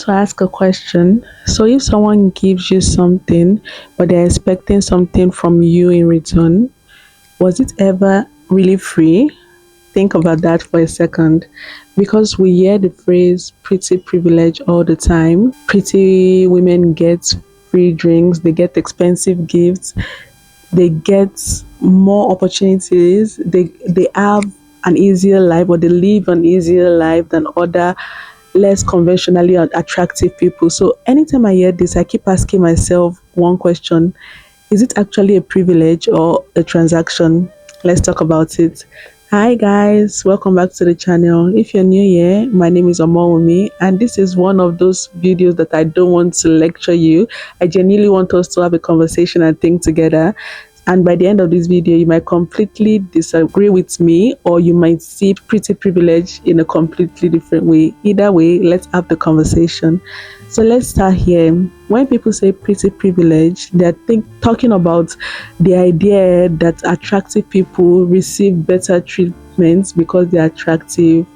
to ask a question. So, if someone gives you something, but they're expecting something from you in return, was it ever really free? Think about that for a second. Because we hear the phrase pretty privilege all the time. Pretty women get free drinks, they get expensive gifts, they get more opportunities, they have an easier life, or they live an easier life than other less conventionally attractive people. So anytime I hear this, I keep asking myself one question: is it actually a privilege or a transaction? Let's talk about it. Hi guys, welcome back to the channel. If you're new here, my name is Omowumi, and this is one of those videos that I don't want to lecture you. I genuinely want us to have a conversation and think together. And by the end of this video, you might completely disagree with me, or you might see pretty privilege in a completely different way. Either way, let's have the conversation. So let's start here. When people say pretty privilege, they're talking about the idea that attractive people receive better treatments because they're attractive.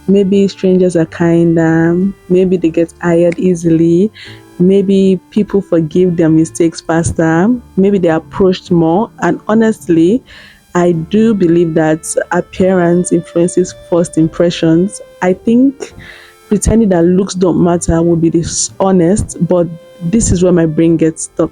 Maybe strangers are kinder, maybe they get hired easily, maybe people forgive their mistakes faster, maybe they're approached more. And honestly, I do believe that appearance influences first impressions. I think pretending that looks don't matter would be dishonest, but this is where my brain gets stuck.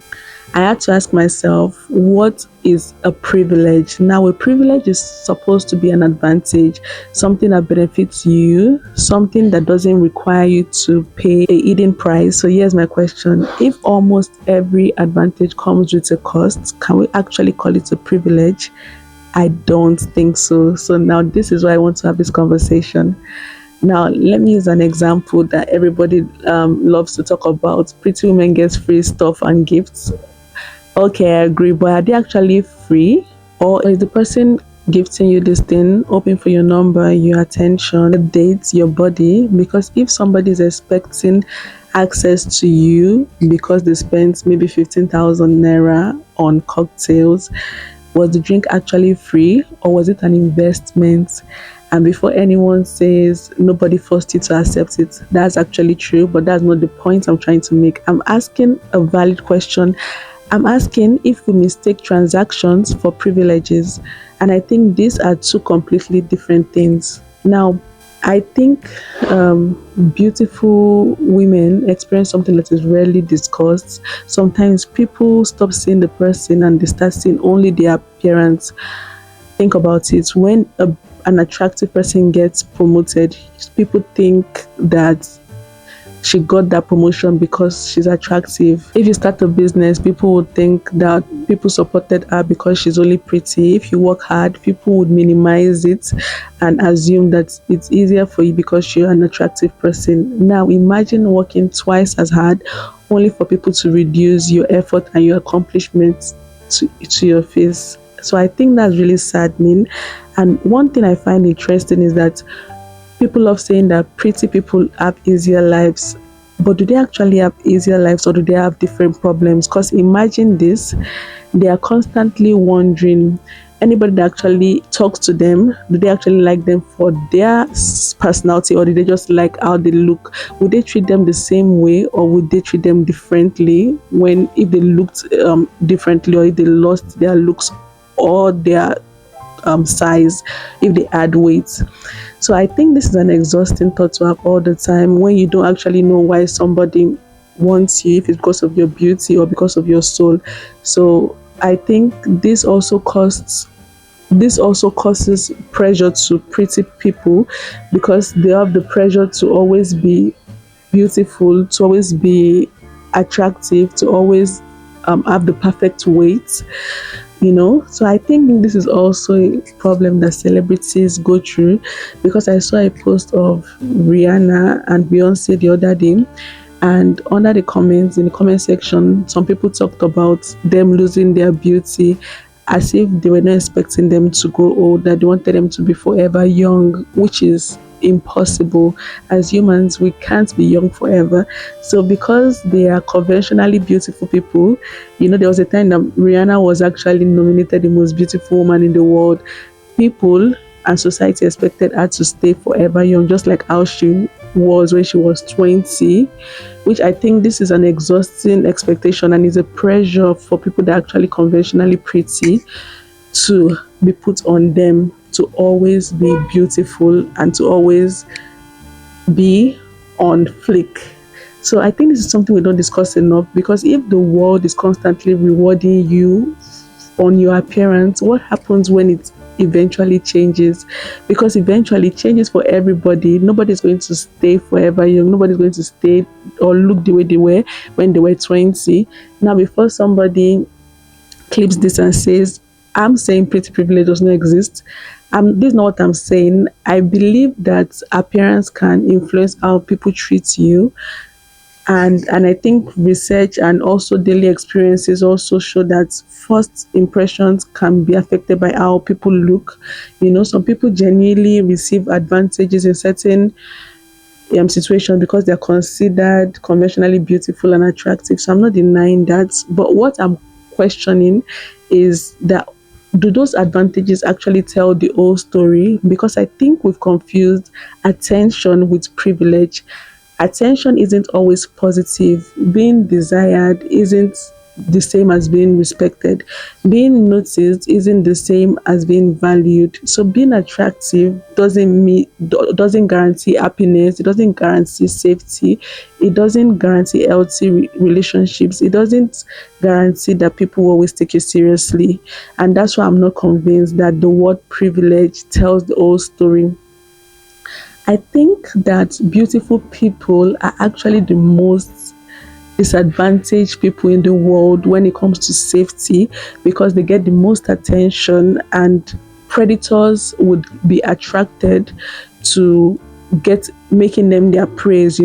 I had to ask myself, what is a privilege? Now, a privilege is supposed to be an advantage, something that benefits you, something that doesn't require you to pay a hidden price. So here's my question. If almost every advantage comes with a cost, can we actually call it a privilege? I don't think so. So now this is why I want to have this conversation. Now, let me use an example that everybody loves to talk about. Pretty women get free stuff and gifts. Okay, I agree, but are they actually free? Or is the person gifting you this thing hoping for your number, your attention, your dates, your body? Because if somebody is expecting access to you because they spent maybe 15,000 naira on cocktails, was the drink actually free, or was it an investment? And before anyone says nobody forced you to accept it, that's actually true, but that's not the point I'm trying to make. I'm asking a valid question. I'm asking if we mistake transactions for privileges. And I think these are two completely different things. Now, I think beautiful women experience something that is rarely discussed. Sometimes people stop seeing the person and they start seeing only their appearance. Think about it. When an attractive person gets promoted, people think that she got that promotion because she's attractive. If you start a business, people would think that people supported her because she's only pretty. If you work hard, people would minimize it and assume that it's easier for you because you're an attractive person. Now imagine working twice as hard only for people to reduce your effort and your accomplishments to your face. So I think that's really saddening. And one thing I find interesting is that people love saying that pretty people have easier lives, but do they actually have easier lives, or do they have different problems? Because imagine this, they are constantly wondering, anybody that actually talks to them, do they actually like them for their personality, or do they just like how they look? Would they treat them the same way, or would they treat them differently if they looked differently, or if they lost their looks or their size, if they add weight? So I think this is an exhausting thought to have all the time when you don't actually know why somebody wants you, if it's because of your beauty or because of your soul. So I think this also causes pressure to pretty people, because they have the pressure to always be beautiful, to always be attractive, to always have the perfect weight. So I think this is also a problem that celebrities go through, because I saw a post of Rihanna and Beyonce the other day, and under the comments, in the comment section, some people talked about them losing their beauty as if they were not expecting them to grow old, that they wanted them to be forever young, which is impossible. As humans, we can't be young forever. So because they are conventionally beautiful people, there was a time that Rihanna was actually nominated the most beautiful woman in the world. People and society expected her to stay forever young, just like how she was when she was 20, which I think this is an exhausting expectation and is a pressure for people that are actually conventionally pretty to be put on them, to always be beautiful and to always be on flick. So I think this is something we don't discuss enough, because if the world is constantly rewarding you on your appearance, what happens when it eventually changes? Because eventually it changes for everybody. Nobody's going to stay forever young. Nobody's going to stay or look the way they were when they were 20. Now, before somebody clips this and says, I'm saying pretty privilege does not exist. This is not what I'm saying. I believe that appearance can influence how people treat you, and I think research and also daily experiences also show that first impressions can be affected by how people look. Some people genuinely receive advantages in certain situation because they're considered conventionally beautiful and attractive. So I'm not denying that. But what I'm questioning is that, do those advantages actually tell the whole story? Because I think we've confused attention with privilege. Attention isn't always positive. Being desired isn't the same as being respected. Being noticed isn't the same as being valued. So being attractive doesn't guarantee happiness. It doesn't guarantee safety. It doesn't guarantee healthy relationships. It doesn't guarantee that people will always take you seriously. And that's why I'm not convinced that the word privilege tells the whole story. I think that beautiful people are actually the most disadvantaged people in the world when it comes to safety, because they get the most attention and predators would be attracted to making them their praise.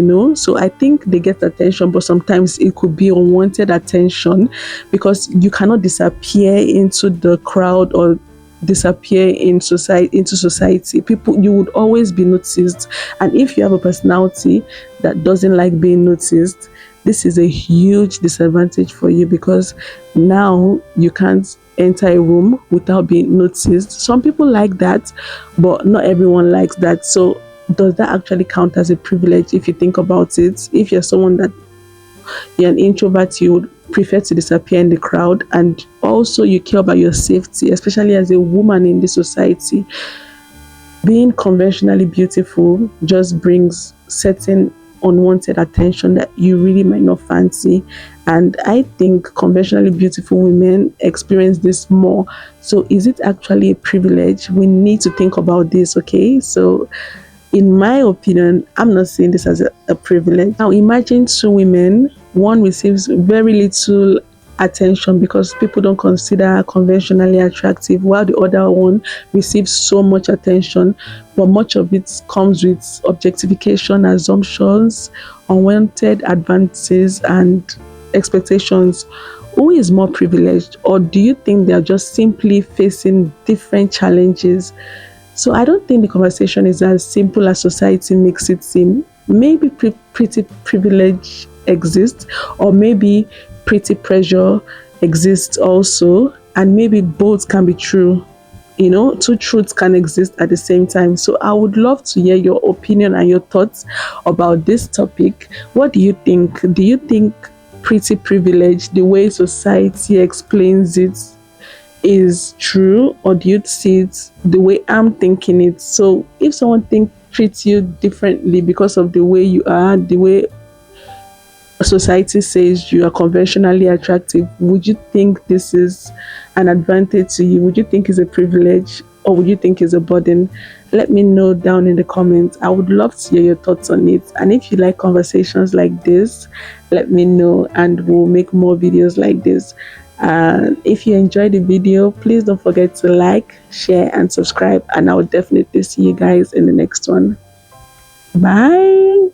So I think they get attention, but sometimes it could be unwanted attention, because you cannot disappear into the crowd or disappear into society. People, you would always be noticed, and if you have a personality that doesn't like being noticed, this is a huge disadvantage for you, because now you can't enter a room without being noticed. Some people like that, but not everyone likes that. So does that actually count as a privilege? If you think about it, if you're someone that you're an introvert, you would prefer to disappear in the crowd, and also you care about your safety, especially as a woman in this society. Being conventionally beautiful just brings certain unwanted attention that you really might not fancy, and I think conventionally beautiful women experience this more. So is it actually a privilege? We need to think about this. Okay, so in my opinion, I'm not seeing this as a privilege. Now imagine two women. One receives very little attention because people don't consider her conventionally attractive, while the other one receives so much attention, but much of it comes with objectification, assumptions, unwanted advances, and expectations. Who is more privileged, or do you think they are just simply facing different challenges? So I don't think the conversation is as simple as society makes it seem. Maybe pretty privilege exists, or maybe pretty pressure exists also, and maybe both can be true. Two truths can exist at the same time. So I would love to hear your opinion and your thoughts about this topic. What do you think? Do you think pretty privilege, the way society explains it, is true, or do you see it the way I'm thinking it? So if someone treats you differently because of the way you are, the way society says you are conventionally attractive, would you think this is an advantage to you? Would you think it's a privilege, or would you think it's a burden? Let me know down in the comments. I would love to hear your thoughts on it. And if you like conversations like this, let me know, and we'll make more videos like this. And if you enjoyed the video, please don't forget to like, share, and subscribe. And I will definitely see you guys in the next one. Bye.